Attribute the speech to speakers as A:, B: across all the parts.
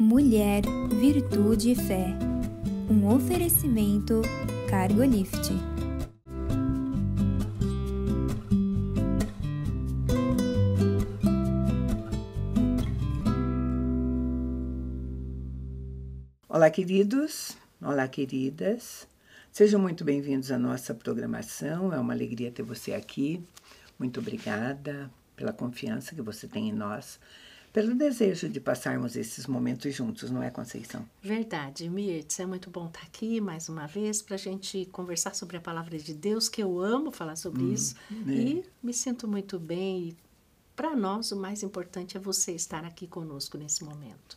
A: Mulher, Virtude e Fé. Um oferecimento Cargolift.
B: Olá, queridos. Olá, queridas. Sejam muito bem-vindos à nossa programação. É uma alegria ter você aqui. Muito obrigada pela confiança que você tem em nós, pelo desejo de passarmos esses momentos juntos, não é, Conceição?
C: Verdade, Mirtz, é muito bom estar aqui mais uma vez para a gente conversar sobre a palavra de Deus, que eu amo falar sobre isso, e me sinto muito bem. E para nós, o mais importante é você estar aqui conosco nesse momento.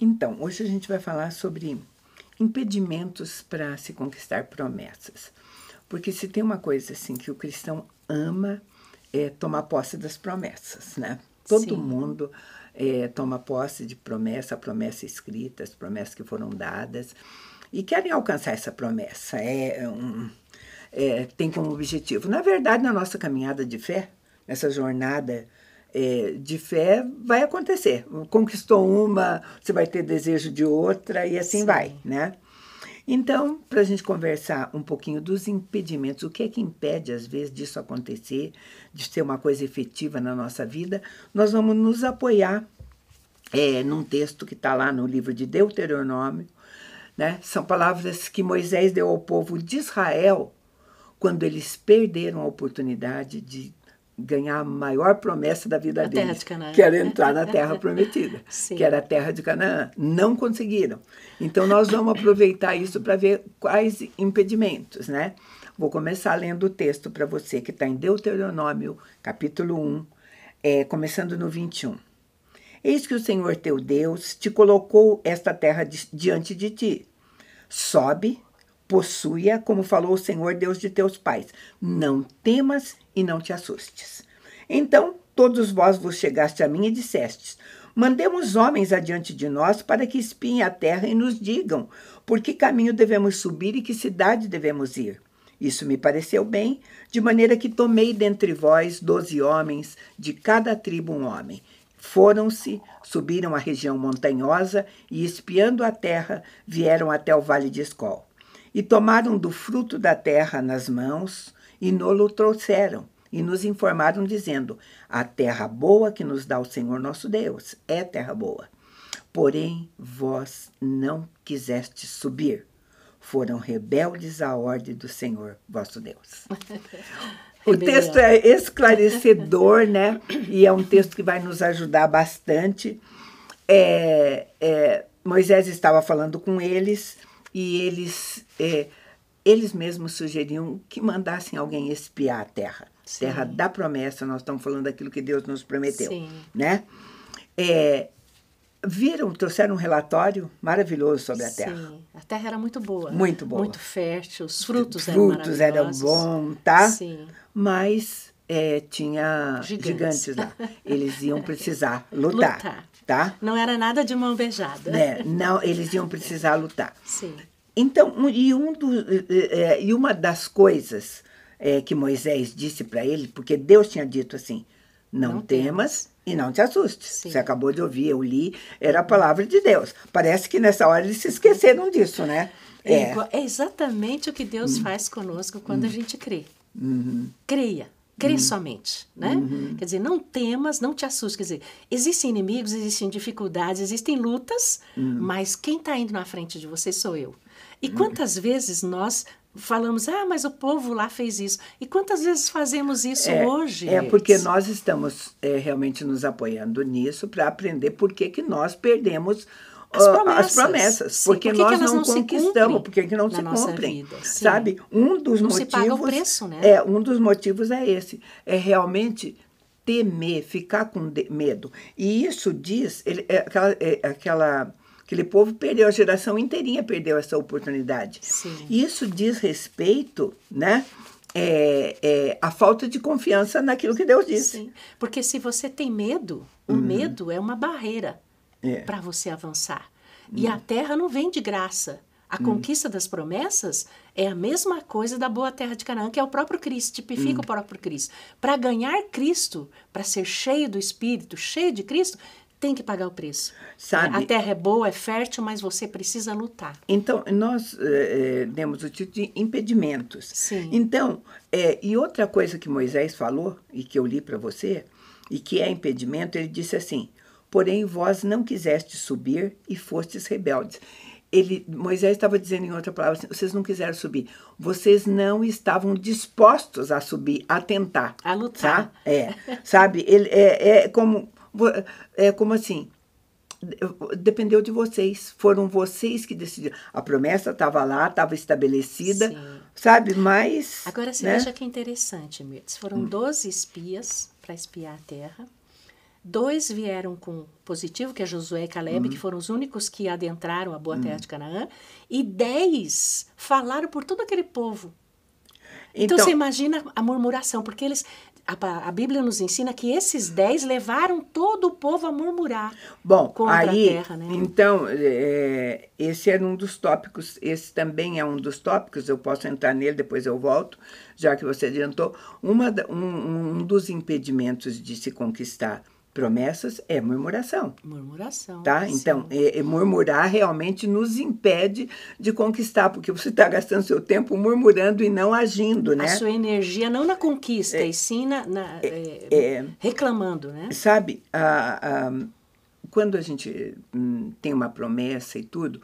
B: Então, hoje a gente vai falar sobre impedimentos para se conquistar promessas. Porque se tem uma coisa assim que o cristão ama, é tomar posse das promessas, né? Todo mundo toma posse de promessa escrita, as promessas que foram dadas, e querem alcançar essa promessa, tem como objetivo. Na verdade, na nossa caminhada de fé, nessa jornada de fé, vai acontecer. Conquistou uma, você vai ter desejo de outra, e assim vai, né? Então, para a gente conversar um pouquinho dos impedimentos, o que é que impede, às vezes, disso acontecer, de ser uma coisa efetiva na nossa vida, nós vamos nos apoiar num texto que está lá no livro de Deuteronômio, né? São palavras que Moisés deu ao povo de Israel quando eles perderam a oportunidade de ganhar a maior promessa da vida deles,
C: terra de Canaã,
B: que era entrar na terra prometida,
C: Sim.
B: que era a terra de Canaã. Não conseguiram. Então, nós vamos aproveitar isso para ver quais impedimentos, né? Vou começar lendo o texto para você, que está em Deuteronômio, capítulo 1, começando no 21. Eis que o Senhor teu Deus te colocou esta terra diante de ti. Sobe, possui-a, como falou o Senhor Deus de teus pais. Não temas e não te assustes. Então todos vós vos chegaste a mim e dissestes: mandemos homens adiante de nós para que espiem a terra e nos digam por que caminho devemos subir e que cidade devemos ir. Isso me pareceu bem, de maneira que tomei dentre vós 12 homens, de cada tribo um homem. Foram-se, subiram a região montanhosa e, espiando a terra, vieram até o vale de Escol. E tomaram do fruto da terra nas mãos e nolo trouxeram. E nos informaram dizendo: a terra boa que nos dá o Senhor nosso Deus é terra boa. Porém, vós não quisestes subir. Foram rebeldes à ordem do Senhor vosso Deus. O texto é esclarecedor, né? E é um texto que vai nos ajudar bastante. Moisés estava falando com eles e eles mesmos sugeriam que mandassem alguém espiar a terra. Sim. Terra da promessa, nós estamos falando daquilo que Deus nos prometeu. Sim. Né? Trouxeram um relatório maravilhoso sobre a terra.
C: Sim, a terra era muito boa.
B: Muito boa.
C: Muito fértil, os frutos eram maravilhosos.
B: Eram bons, tá?
C: Sim.
B: Mas tinha gigantes lá. Eles iam precisar lutar. Tá?
C: Não era nada de mão beijada.
B: Não, eles iam precisar lutar.
C: Sim.
B: Então, e uma das coisas que Moisés disse para ele, porque Deus tinha dito assim: não temas e não te assustes. Sim. Você acabou de ouvir, eu li, era a palavra de Deus. Parece que nessa hora eles se esqueceram disso, né?
C: É exatamente o que Deus faz conosco quando a gente crê. Creia. Crê somente, né? Quer dizer, não temas, não te assustes. Quer dizer, existem inimigos, existem dificuldades, existem lutas, mas quem está indo na frente de você sou eu. E quantas vezes nós falamos: mas o povo lá fez isso. E quantas vezes fazemos isso hoje?
B: Porque nós estamos realmente nos apoiando nisso para aprender por que nós perdemos as promessas.
C: Sim,
B: porque nós não conquistamos, porque não se cumprem. Sabe? Um dos
C: não
B: motivos.
C: Se paga o preço, né?
B: Um dos motivos é esse. É realmente temer, ficar com medo. E isso diz. Aquele povo perdeu, a geração inteirinha perdeu essa oportunidade.
C: Sim.
B: Isso diz respeito, né? A falta de confiança naquilo que Deus disse.
C: Sim. Porque se você tem medo, o medo é uma barreira para você avançar. E a terra não vem de graça. A conquista das promessas é a mesma coisa da boa terra de Canaã, que é o próprio Cristo, tipifica o próprio Cristo. Para ganhar Cristo, para ser cheio do Espírito, cheio de Cristo, tem que pagar o preço.
B: Sabe?
C: A terra é boa, é fértil, mas você precisa lutar.
B: Então, nós demos o título de impedimentos.
C: Sim.
B: Então, e outra coisa que Moisés falou, e que eu li para você, e que é impedimento, ele disse assim: porém vós não quisestes subir e fostes rebeldes. Moisés estava dizendo em outra palavra assim: vocês não quiseram subir, vocês não estavam dispostos a subir, a tentar.
C: A lutar.
B: Tá? Sabe? É como assim, dependeu de vocês, foram vocês que decidiram. A promessa estava lá, estava estabelecida, sim, sabe? Mas...
C: Agora você veja que interessante, Mirtz. Foram 12 espias para espiar a terra. 2 vieram com positivo, que é Josué e Caleb, que foram os únicos que adentraram a boa terra de Canaã. E 10 falaram por todo aquele povo. Então você imagina a murmuração, porque eles... A Bíblia nos ensina que esses 10 levaram todo o povo a murmurar contra a terra. Né?
B: Então, esse era um dos tópicos, esse também é um dos tópicos, eu posso entrar nele, depois eu volto, já que você adiantou. Um dos impedimentos de se conquistar promessas é murmuração.
C: Murmuração.
B: Tá? Então, murmurar realmente nos impede de conquistar, porque você está gastando seu tempo murmurando e não agindo, né?
C: A sua energia não na conquista, e sim reclamando, né?
B: Sabe, quando a gente tem uma promessa e tudo,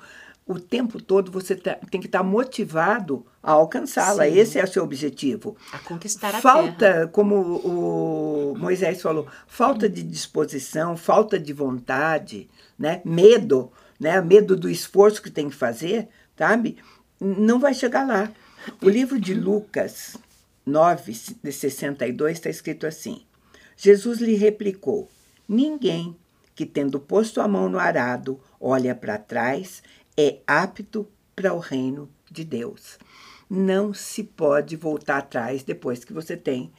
B: o tempo todo você tem que estar motivado a alcançá-la. Sim. Esse é o seu objetivo.
C: A conquistar a
B: terra. Como o Moisés falou, falta de disposição, falta de vontade, né? Medo, né? Medo do esforço que tem que fazer, sabe? Não vai chegar lá. O livro de Lucas 9:62 está escrito assim: Jesus lhe replicou: ninguém que, tendo posto a mão no arado, olha para trás, é apto para o reino de Deus. Não se pode voltar atrás depois que você tem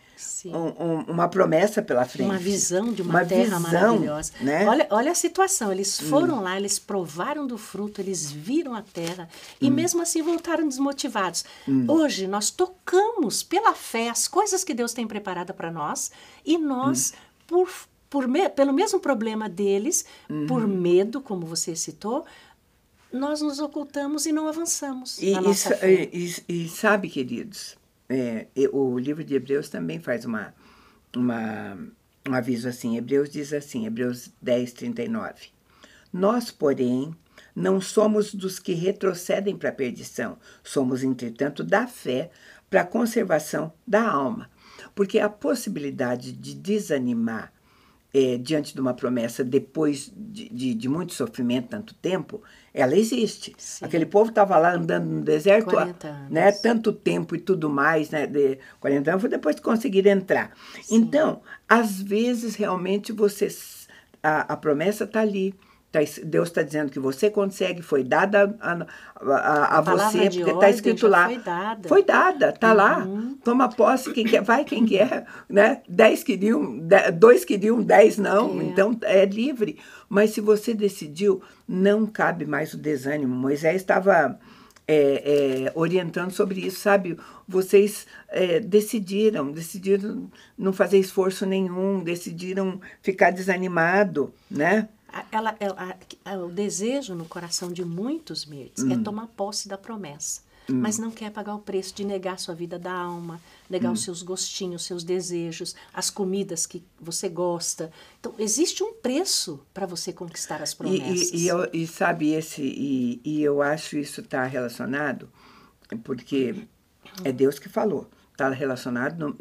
B: uma promessa pela frente.
C: Uma visão de uma terra maravilhosa.
B: Né?
C: Olha a situação, eles foram lá, eles provaram do fruto, eles viram a terra e mesmo assim voltaram desmotivados. Hoje nós tocamos pela fé as coisas que Deus tem preparado para nós e nós, pelo mesmo problema deles, por medo, como você citou, nós nos ocultamos e não avançamos na nossa fé.
B: E sabe, queridos, o livro de Hebreus também faz um aviso assim. Hebreus diz assim, Hebreus 10:39. Nós, porém, não somos dos que retrocedem para a perdição. Somos, entretanto, da fé para a conservação da alma. Porque a possibilidade de desanimar diante de uma promessa depois de muito sofrimento, tanto tempo, ela existe. Sim. Aquele povo estava lá andando no deserto,
C: 40 anos.
B: Né, tanto tempo e tudo mais, né, 40 anos foi depois de conseguir entrar. Sim. Então, às vezes, realmente, a promessa está ali. Deus está dizendo que você consegue, foi dada a você, porque está escrito lá. Foi dada, está lá. Toma posse, quem quer, vai quem quer. Né? 2 queriam, 10 não. Então, é livre. Mas se você decidiu, não cabe mais o desânimo. Moisés estava orientando sobre isso, sabe? Vocês decidiram não fazer esforço nenhum, decidiram ficar desanimado, né?
C: O desejo no coração de muitos, Mirtz, é tomar posse da promessa, mas não quer pagar o preço de negar sua vida da alma, negar os seus gostinhos, seus desejos, as comidas que você gosta. Então, existe um preço para você conquistar as promessas.
B: E sabe, eu acho isso está relacionado, porque é Deus que falou. Está relacionado,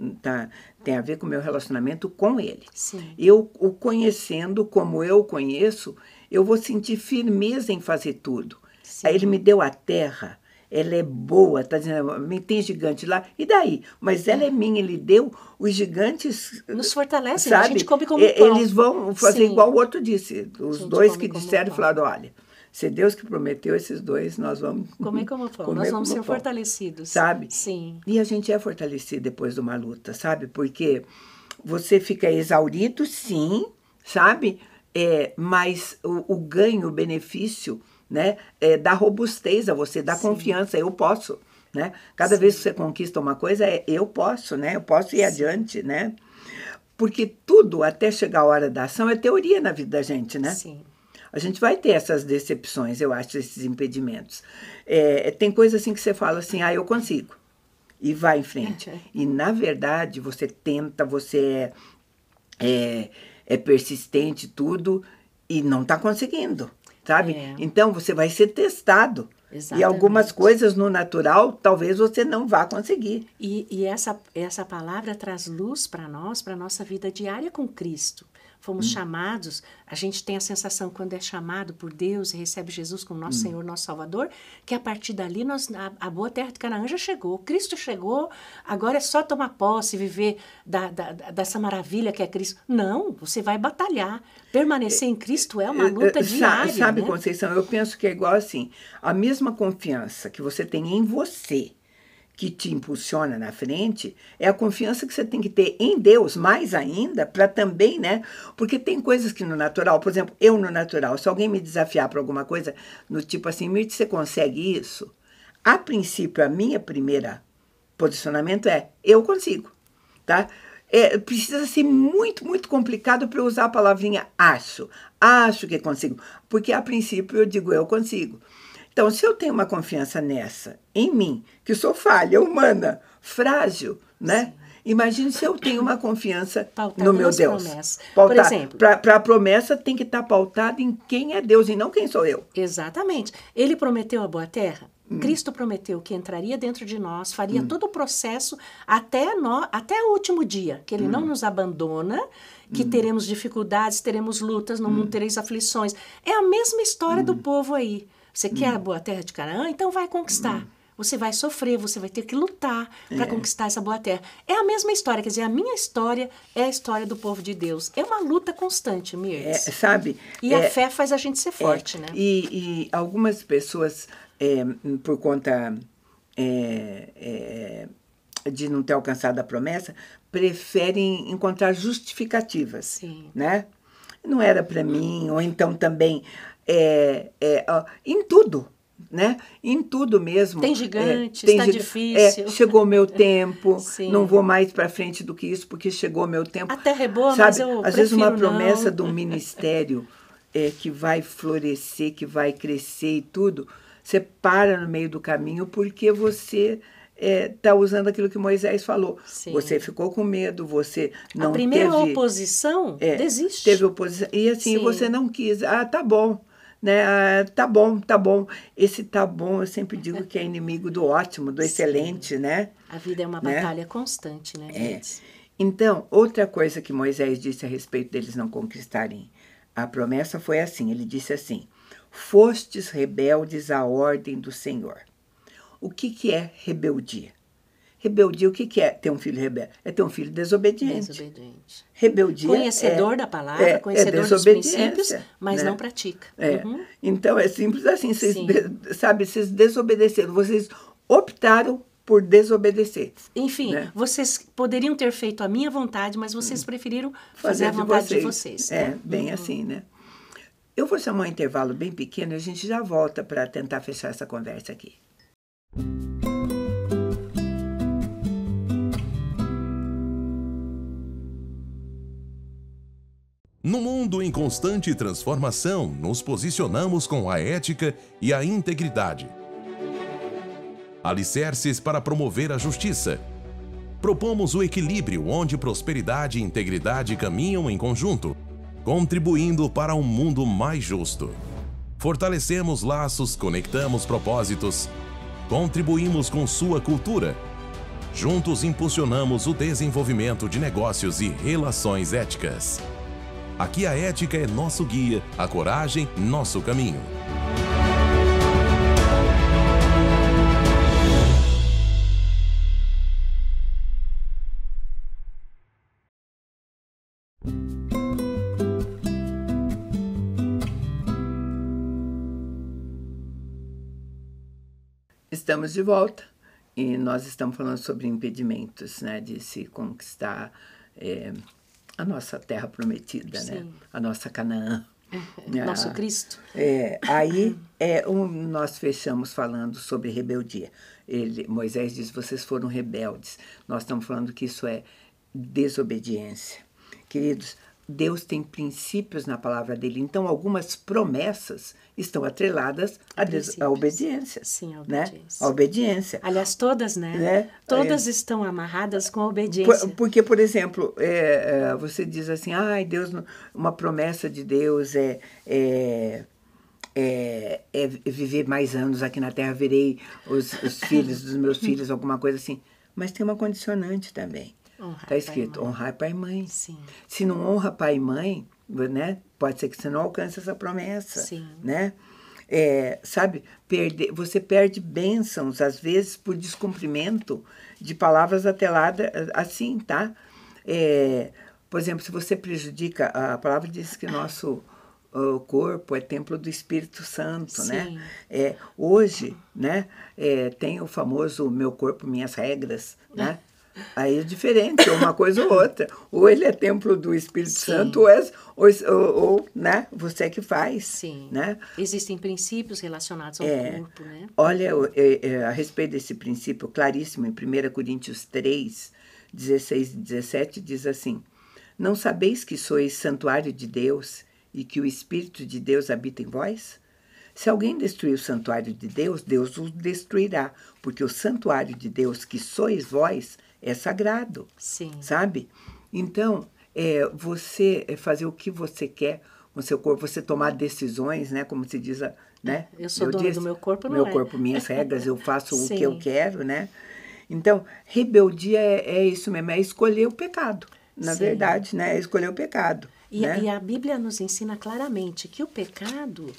B: tem a ver com o meu relacionamento com ele.
C: Sim.
B: Eu o conhecendo como eu conheço, eu vou sentir firmeza em fazer tudo. Sim. Aí ele me deu a terra, ela é boa, está dizendo, tem gigante lá, e daí? Mas ela é minha, ele deu, os gigantes...
C: Nos fortalecem,
B: sabe?
C: A gente come como pão.
B: Eles vão fazer igual o outro disse, os 2 que disseram falaram, olha... Se Deus que prometeu esses 2, nós vamos...
C: Comer como pão, nós vamos ser fortalecidos.
B: Sabe?
C: Sim.
B: E a gente é fortalecido depois de uma luta, sabe? Porque você fica exaurido, sim, sabe? Mas o ganho, o benefício, né? Dá robustez a você, dá confiança, eu posso, né? Cada vez que você conquista uma coisa, eu posso, né? Eu posso ir adiante, né? Porque tudo, até chegar a hora da ação, é teoria na vida da gente, né?
C: Sim.
B: A gente vai ter essas decepções, eu acho, esses impedimentos. Tem coisa assim que você fala assim, eu consigo. E vai em frente. E, na verdade, você tenta, você é persistente, tudo, e não está conseguindo, sabe? Então, você vai ser testado.
C: Exatamente.
B: E algumas coisas no natural, talvez você não vá conseguir.
C: E essa palavra traz luz para nós, para a nossa vida diária com Cristo. Fomos chamados, a gente tem a sensação quando é chamado por Deus e recebe Jesus como nosso Senhor, nosso Salvador, que a partir dali a boa terra de Canaã já chegou, Cristo chegou, agora é só tomar posse, viver dessa maravilha que é Cristo. Não, você vai batalhar. Permanecer em Cristo é uma luta diária.
B: Sabe,
C: né?
B: Conceição, eu penso que é igual assim, a mesma confiança que você tem em você, que te impulsiona na frente, é a confiança que você tem que ter em Deus, mais ainda, para também, né? Porque tem coisas que no natural, por exemplo, eu no natural, se alguém me desafiar para alguma coisa, no tipo assim, Mirth, você consegue isso? A princípio, a minha primeira posicionamento é, eu consigo, tá? Precisa ser muito, muito complicado para eu usar a palavrinha acho que consigo, porque a princípio eu digo, eu consigo. Então, se eu tenho uma confiança nessa, em mim, que sou falha, humana, frágil, né? Sim. Imagine se eu tenho uma confiança no meu Deus.
C: Por exemplo,
B: para a promessa tem que estar pautada em quem é Deus e não quem sou eu.
C: Exatamente. Ele prometeu a boa terra. Cristo prometeu que entraria dentro de nós, faria todo o processo até o último dia, que Ele não nos abandona, que teremos dificuldades, teremos lutas, no mundo tereis aflições. É a mesma história do povo aí. Você quer a boa terra de Canaã? Então vai conquistar. Você vai sofrer, você vai ter que lutar para conquistar essa boa terra. É a mesma história, quer dizer, a minha história é a história do povo de Deus. É uma luta constante, Mirth.
B: Sabe?
C: E a fé faz a gente ser forte, né?
B: E algumas pessoas, por conta de não ter alcançado a promessa, preferem encontrar justificativas.
C: Sim.
B: Né? Não era para mim, ou então também... em tudo, né? Em tudo mesmo.
C: Tem gigante, está difícil.
B: Chegou o meu tempo,
C: Sim.
B: não vou mais para frente do que isso, porque chegou o meu tempo.
C: A terra é boa,
B: sabe?
C: mas eu
B: às vezes uma promessa
C: não.
B: de um ministério que vai florescer, que vai crescer e tudo, você para no meio do caminho porque você... está usando aquilo que Moisés falou.
C: Sim.
B: Você ficou com medo, você não teve...
C: A primeira oposição desiste.
B: Teve oposição. E assim, você não quis. Tá bom. Né? Tá bom. Esse tá bom, eu sempre digo que é inimigo do ótimo, do excelente, né?
C: A vida é uma batalha constante, né?
B: Então, outra coisa que Moisés disse a respeito deles não conquistarem a promessa foi assim, ele disse assim, fostes rebeldes à ordem do Senhor. O que é rebeldia? Rebeldia, o que é ter um filho rebelde? É ter um filho desobediente. Rebeldia
C: conhecedor da palavra, conhecedor dos princípios, mas
B: né?
C: não pratica.
B: Então, é simples assim, vocês desobedeceram, vocês optaram por desobedecer.
C: Enfim,
B: né?
C: Vocês poderiam ter feito a minha vontade, mas vocês preferiram fazer a vontade de vocês.
B: Bem assim, né? Eu vou chamar um intervalo bem pequeno e a gente já volta para tentar fechar essa conversa aqui.
D: No mundo em constante transformação, nos posicionamos com a ética e a integridade. Alicerces para promover a justiça. Propomos o equilíbrio onde prosperidade e integridade caminham em conjunto, contribuindo para um mundo mais justo. Fortalecemos laços, conectamos propósitos, contribuímos com sua cultura. Juntos impulsionamos o desenvolvimento de negócios e relações éticas. Aqui a ética é nosso guia, a coragem, nosso caminho.
B: Estamos de volta e nós estamos falando sobre impedimentos, né, de se conquistar a nossa terra prometida, né? A nossa Canaã.
C: Nosso Cristo.
B: Aí nós fechamos falando sobre rebeldia. Moisés diz, vocês foram rebeldes. Nós estamos falando que isso é desobediência. queridos, Deus tem princípios na palavra dele. Então, algumas promessas estão atreladas à obediência.
C: Sim, a
B: né?
C: obediência.
B: A obediência.
C: Aliás, todas, né? Todas estão amarradas com a obediência.
B: Porque, por exemplo, você diz assim, Deus, uma promessa de Deus é viver mais anos aqui na Terra, verei os filhos dos meus filhos, alguma coisa assim. Mas tem uma condicionante também. Está escrito, honrar pai e mãe.
C: Sim.
B: Se não honra pai e mãe, né, pode ser que você não alcance essa promessa.
C: Sim.
B: Né? Sabe, você perde bênçãos, às vezes, por descumprimento de palavras ateladas assim, tá? Por exemplo, se você prejudica, a palavra diz que nosso corpo é templo do Espírito Santo,
C: Sim.
B: né? Hoje, né, tem o famoso meu corpo, minhas regras, né? Aí é diferente, uma coisa ou outra. Ou ele é templo do Espírito
C: Sim.
B: Santo, ou né, você é que faz.
C: Sim.
B: Né?
C: Existem princípios relacionados ao corpo, né?
B: Olha, a respeito desse princípio claríssimo, em 1 Coríntios 3, 16 e 17, diz assim, não sabeis que sois santuário de Deus e que o Espírito de Deus habita em vós? Se alguém destruir o santuário de Deus, Deus o destruirá, porque o santuário de Deus que sois vós é sagrado.
C: Sim.
B: Sabe? Então, você fazer o que você quer com o seu corpo, você tomar decisões, né? Como se diz, né?
C: Eu sou dona do meu corpo, não é?
B: Meu corpo, minhas regras, eu faço o
C: Sim.
B: que eu quero, né? Então, rebeldia é isso mesmo, é escolher o pecado. Na
C: Sim.
B: verdade, né? É escolher o pecado. Né?
C: E a Bíblia nos ensina claramente que o pecado,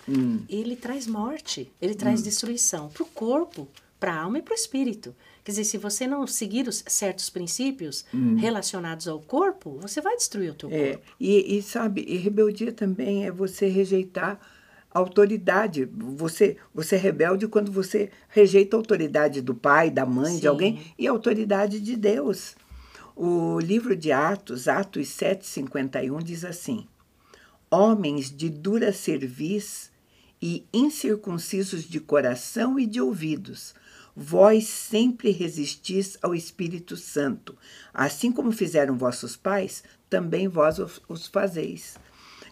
C: ele traz morte, ele traz destruição para o corpo, para a alma e para o espírito. Quer dizer, se você não seguir os certos princípios relacionados ao corpo, você vai destruir o teu corpo.
B: E sabe, rebeldia também é você rejeitar a autoridade. Você é rebelde quando você rejeita a autoridade do pai, da mãe,
C: Sim.
B: de alguém, e a autoridade de Deus. O livro de Atos 7:51, diz assim, homens de dura cerviz e incircuncisos de coração e de ouvidos, vós sempre resistis ao Espírito Santo, assim como fizeram vossos pais, também vós os fazeis.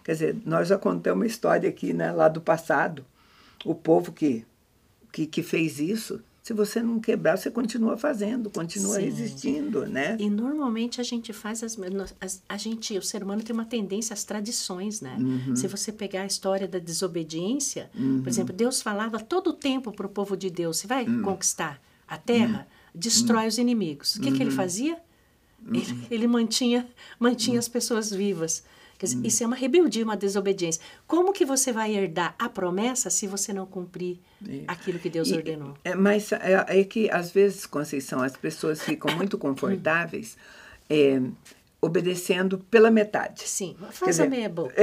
B: Quer dizer, nós já contamos uma história aqui, né, lá do passado, o povo que fez isso. Se você não quebrar, você continua fazendo, continua
C: Sim.
B: resistindo, né?
C: E normalmente a gente faz o ser humano tem uma tendência às tradições, né? Se você pegar a história da desobediência, por exemplo, Deus falava todo o tempo para o povo de Deus, você vai conquistar a terra, destrói os inimigos. O que ele fazia? Ele mantinha as pessoas vivas. Quer dizer, isso é uma rebeldia, uma desobediência. Como que você vai herdar a promessa se você não cumprir aquilo que Deus ordenou?
B: Mas é que, às vezes, Conceição, as pessoas ficam muito confortáveis obedecendo pela metade.
C: Sim, faz a meia boca.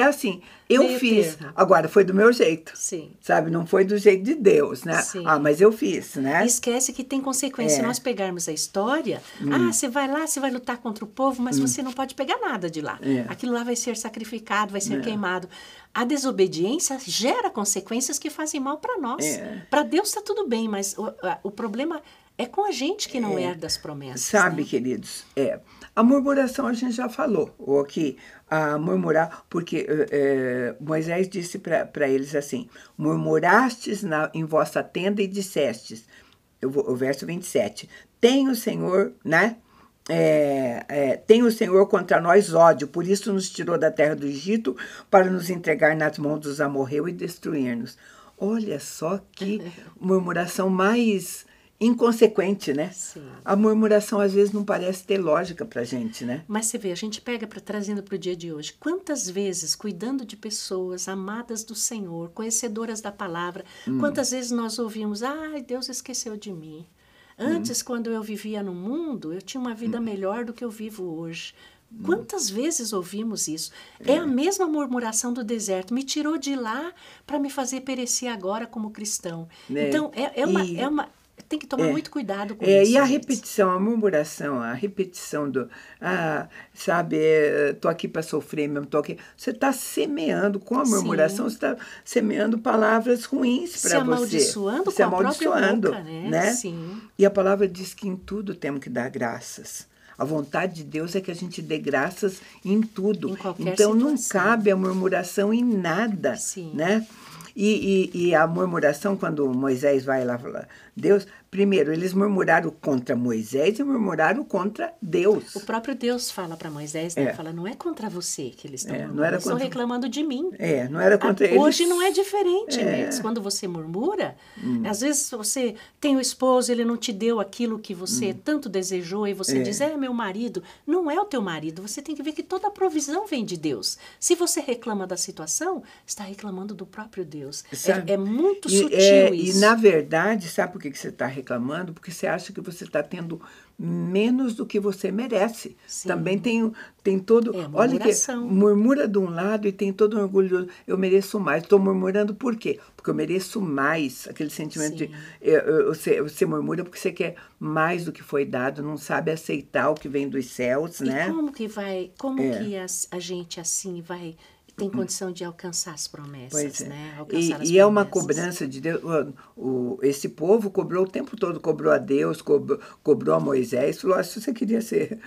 B: Assim, eu
C: Meio
B: fiz,
C: termo.
B: agora foi do meu jeito.
C: Sim.
B: Sabe, não foi do jeito de Deus, né?
C: Sim.
B: Mas eu fiz, né?
C: Esquece que tem consequência. Se nós pegarmos a história, você vai lá, você vai lutar contra o povo, mas você não pode pegar nada de lá. Aquilo lá vai ser sacrificado, vai ser queimado. A desobediência gera consequências que fazem mal para nós. Para Deus está tudo bem, mas o problema é com a gente que não herda as promessas.
B: Sabe,
C: né?
B: queridos, a murmuração a gente já falou, ou que a murmurar, porque Moisés disse para eles assim, murmurastes em vossa tenda e dissestes, o verso 27, tem o Senhor, né? Tem o Senhor contra nós ódio, por isso nos tirou da terra do Egito para nos entregar nas mãos dos amorreus e destruir-nos. Olha só que murmuração mais inconsequente, né?
C: Sim.
B: A murmuração às vezes não parece ter lógica pra gente, né?
C: Mas você vê, a gente pega trazendo para o dia de hoje. Quantas vezes, cuidando de pessoas amadas do Senhor, conhecedoras da palavra, quantas vezes nós ouvimos, Deus esqueceu de mim. Antes, quando eu vivia no mundo, eu tinha uma vida melhor do que eu vivo hoje. Quantas vezes ouvimos isso? É a mesma murmuração do deserto. Me tirou de lá para me fazer perecer agora como cristão. Então, tem que tomar muito cuidado com isso.
B: E a repetição, a murmuração, a repetição do, tô aqui para sofrer mesmo, tô aqui. Você está semeando, com a murmuração, você está semeando palavras ruins para você.
C: Amaldiçoando com a própria boca, né?
B: né?
C: Sim.
B: E a palavra diz que em tudo temos que dar graças. A vontade de Deus é que a gente dê graças em tudo.
C: Em qualquer
B: então, não
C: situação.
B: cabe a murmuração em nada,
C: Sim.
B: né? E a murmuração, quando Moisés vai lá falar, Deus, primeiro, eles murmuraram contra Moisés e murmuraram contra Deus.
C: O próprio Deus fala para Moisés, né? Fala, não é contra você que eles estão murmurando, eles estão reclamando de mim.
B: Não era contra eles.
C: Hoje não é diferente, Mertz. Quando você murmura, às vezes você tem o esposo, ele não te deu aquilo que você tanto desejou e você diz, meu marido. Não é o teu marido, você tem que ver que toda a provisão vem de Deus. Se você reclama da situação, está reclamando do próprio Deus. É muito sutil isso.
B: E, na verdade, sabe por que você está reclamando? Porque você acha que você está tendo menos do que você merece.
C: Sim.
B: Também tem todo... olha que murmura de um lado e tem todo um orgulho. Eu mereço mais. Estou murmurando por quê? Porque eu mereço mais. Aquele sentimento de... Você murmura porque você quer mais do que foi dado, não sabe aceitar o que vem dos céus, né?
C: E como que que a gente assim vai... tem condição de alcançar as promessas, né?
B: E é uma cobrança de Deus. Esse povo cobrou o tempo todo, cobrou a Deus, cobrou a Moisés, falou, se você queria ser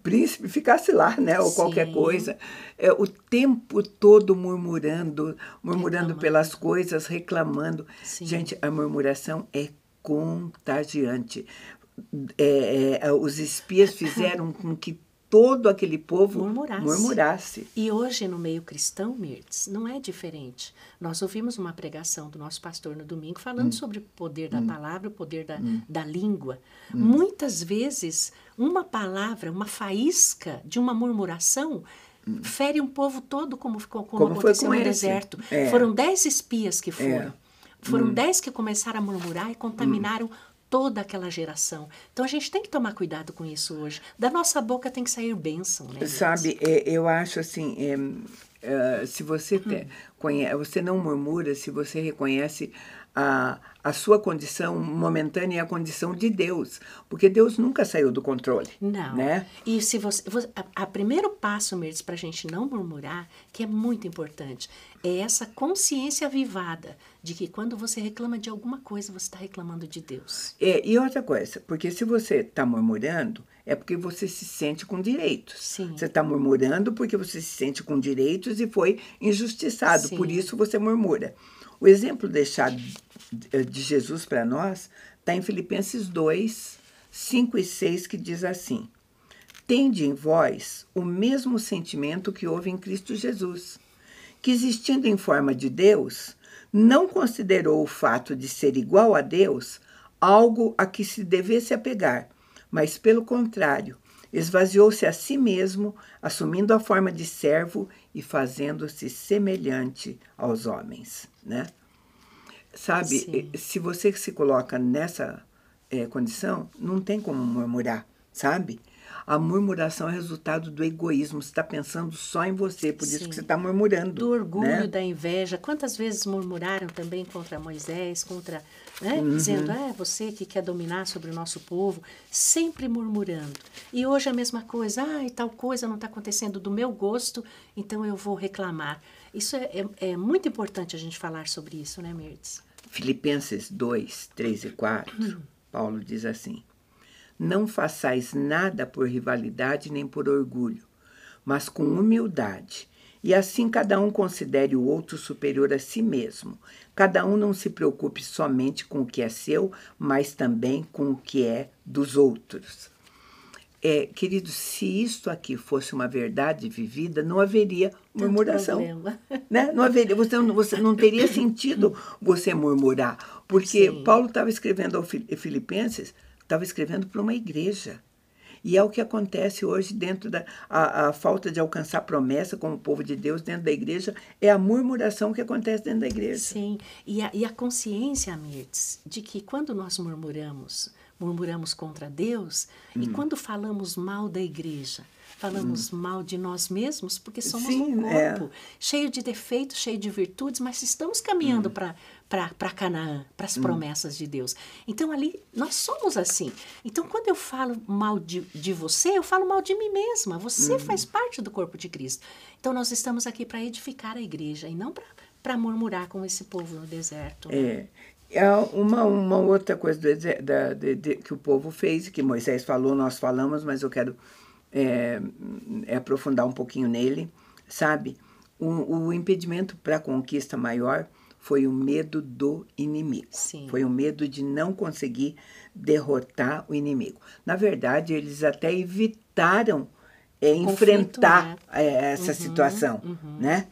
B: príncipe, ficasse lá, né? Ou qualquer coisa. O tempo todo murmurando pelas coisas, reclamando.
C: Sim.
B: Gente, a murmuração é contagiante. Os espias fizeram com que todo aquele povo murmurasse.
C: E hoje, no meio cristão, Mertz, não é diferente. Nós ouvimos uma pregação do nosso pastor no domingo falando sobre o poder da palavra, o poder da língua. Muitas vezes, uma palavra, uma faísca de uma murmuração fere um povo todo, como aconteceu no deserto. Foram 10 espias que foram. Foram 10 que começaram a murmurar e contaminaram toda aquela geração. Então, a gente tem que tomar cuidado com isso hoje. Da nossa boca tem que sair bênção, né?
B: Sabe, eu acho assim, se você você não murmura, se você reconhece a sua condição momentânea e a condição de Deus. Porque Deus nunca saiu do controle.
C: Não.
B: Né?
C: E se primeiro passo, Mertz, para a gente não murmurar, que é muito importante, é essa consciência avivada de que quando você reclama de alguma coisa, você está reclamando de Deus.
B: E outra coisa, porque se você está murmurando, é porque você se sente com direitos.
C: Sim.
B: Você está murmurando porque você se sente com direitos e foi injustiçado.
C: Sim.
B: Por isso você murmura. O exemplo deixado de Jesus para nós está em Filipenses 2, 5 e 6, que diz assim: tende em vós o mesmo sentimento que houve em Cristo Jesus, que existindo em forma de Deus, não considerou o fato de ser igual a Deus algo a que se devesse apegar, mas, pelo contrário, esvaziou-se a si mesmo, assumindo a forma de servo e fazendo-se semelhante aos homens, né? Sabe,
C: Sim.
B: Se você se coloca nessa condição, não tem como murmurar, sabe? A murmuração é resultado do egoísmo. Você está pensando só em você, por isso que você está murmurando.
C: Do orgulho,
B: né?
C: Da inveja. Quantas vezes murmuraram também contra Moisés, né? Dizendo, você que quer dominar sobre o nosso povo, sempre murmurando. E hoje a mesma coisa, tal coisa não está acontecendo do meu gosto, então eu vou reclamar. Isso é muito importante a gente falar sobre isso, né, Mertz?
B: Filipenses 2, 3 e 4, Paulo diz assim: não façais nada por rivalidade nem por orgulho, mas com humildade. E assim cada um considere o outro superior a si mesmo. Cada um não se preocupe somente com o que é seu, mas também com o que é dos outros. Querido, se isto aqui fosse uma verdade vivida, não haveria murmuração. Né? Não haveria, você não teria sentido você murmurar. Porque Sim. Paulo estava escrevendo aos Filipenses, estava escrevendo para uma igreja. E é o que acontece hoje dentro a falta de alcançar promessa como povo de Deus dentro da igreja, é a murmuração que acontece dentro da igreja.
C: Sim, e a consciência, Mertz, de que quando nós murmuramos contra Deus, e quando falamos mal da igreja, falamos mal de nós mesmos, porque somos um corpo, cheio de defeitos, cheio de virtudes, mas estamos caminhando para Canaã, para as promessas de Deus. Então, ali, nós somos assim. Então, quando eu falo mal de você, eu falo mal de mim mesma. Você faz parte do corpo de Cristo. Então, nós estamos aqui para edificar a igreja e não para murmurar com esse povo no deserto.
B: Né? Uma outra coisa que o povo fez, que Moisés falou, nós falamos, mas eu quero aprofundar um pouquinho nele, sabe? O impedimento para a conquista maior foi o medo do inimigo.
C: Sim.
B: Foi o medo de não conseguir derrotar o inimigo. Na verdade, eles até evitaram enfrentar essa situação, né?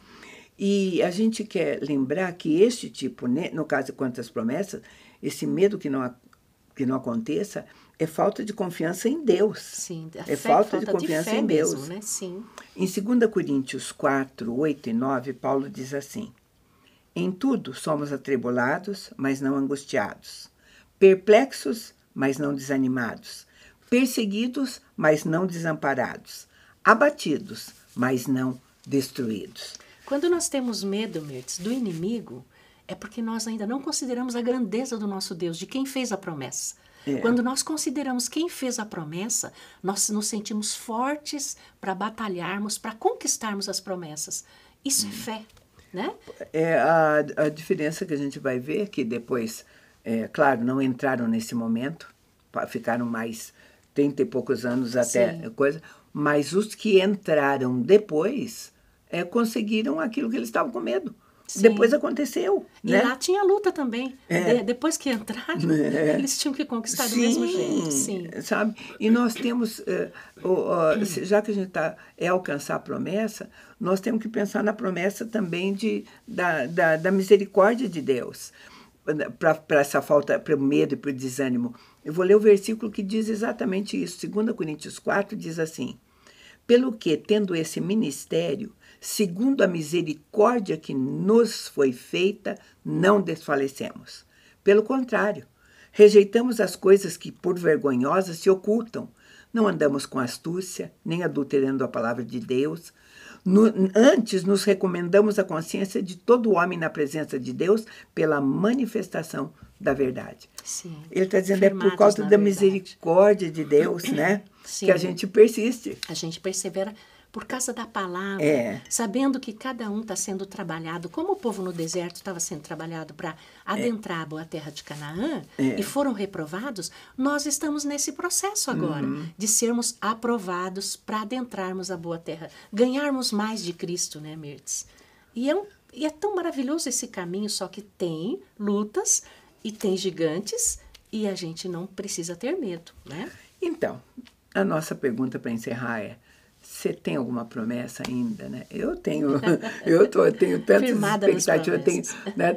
B: E a gente quer lembrar que este tipo, né, no caso quanto às promessas, esse medo que não aconteça é falta de confiança em Deus.
C: Sim,
B: falta de confiança em Deus.
C: Mesmo, né? Sim.
B: Em 2 Coríntios 4, 8 e 9, Paulo diz assim: em tudo somos atribulados, mas não angustiados, perplexos, mas não desanimados, perseguidos, mas não desamparados, abatidos, mas não destruídos.
C: Quando nós temos medo, Mirtz, do inimigo, é porque nós ainda não consideramos a grandeza do nosso Deus, de quem fez a promessa. Quando nós consideramos quem fez a promessa, nós nos sentimos fortes para batalharmos, para conquistarmos as promessas. Isso é fé, né?
B: A diferença que a gente vai ver, que depois, claro, não entraram nesse momento, ficaram mais 30 e poucos anos até coisa, mas os que entraram depois conseguiram aquilo que eles estavam com medo. Sim. Depois aconteceu.
C: E
B: né?
C: lá tinha luta também. Depois que entraram, eles tinham que conquistar do mesmo jeito. Sim.
B: Sabe? E nós temos, já que a gente está alcançar a promessa, nós temos que pensar na promessa também da misericórdia de Deus. Para essa falta, para o medo e para o desânimo. Eu vou ler o versículo que diz exatamente isso. 2 Coríntios 4 diz assim: pelo que, tendo esse ministério, segundo a misericórdia que nos foi feita, não desfalecemos. Pelo contrário, rejeitamos as coisas que por vergonhosas se ocultam. Não andamos com astúcia, nem adulterando a palavra de Deus. Antes, nos recomendamos a consciência de todo homem na presença de Deus pela manifestação da verdade.
C: Sim.
B: Ele está dizendo por causa da misericórdia de Deus, né?
C: Sim.
B: Que a gente persiste.
C: A gente persevera por causa da palavra, sabendo que cada um está sendo trabalhado, como o povo no deserto estava sendo trabalhado para adentrar a boa terra de Canaã, e foram reprovados, nós estamos nesse processo agora, de sermos aprovados para adentrarmos a boa terra, ganharmos mais de Cristo, né, Mirtz? E é tão maravilhoso esse caminho, só que tem lutas e tem gigantes, e a gente não precisa ter medo, né?
B: Então, a nossa pergunta para encerrar é: você tem alguma promessa ainda, né? Eu tenho tantas expectativas, eu tenho, né,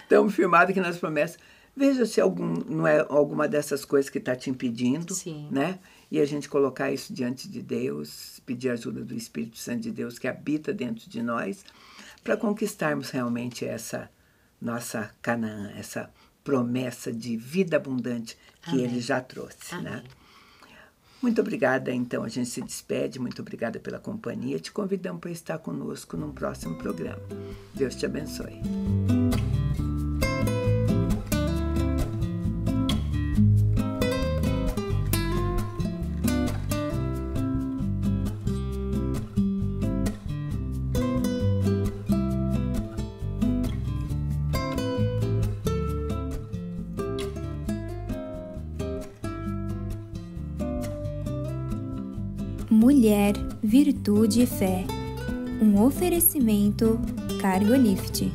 B: tão firmado aqui nas promessas. Veja se não é alguma dessas coisas que está te impedindo,
C: Sim.
B: né? E a gente colocar isso diante de Deus, pedir a ajuda do Espírito Santo de Deus que habita dentro de nós, para conquistarmos realmente essa nossa Canaã, essa promessa de vida abundante que Ele já trouxe, né? Muito obrigada, então, a gente se despede, muito obrigada pela companhia, te convidamos para estar conosco num próximo programa. Deus te abençoe.
A: Mulher, Virtude e Fé. Um oferecimento Cargolift.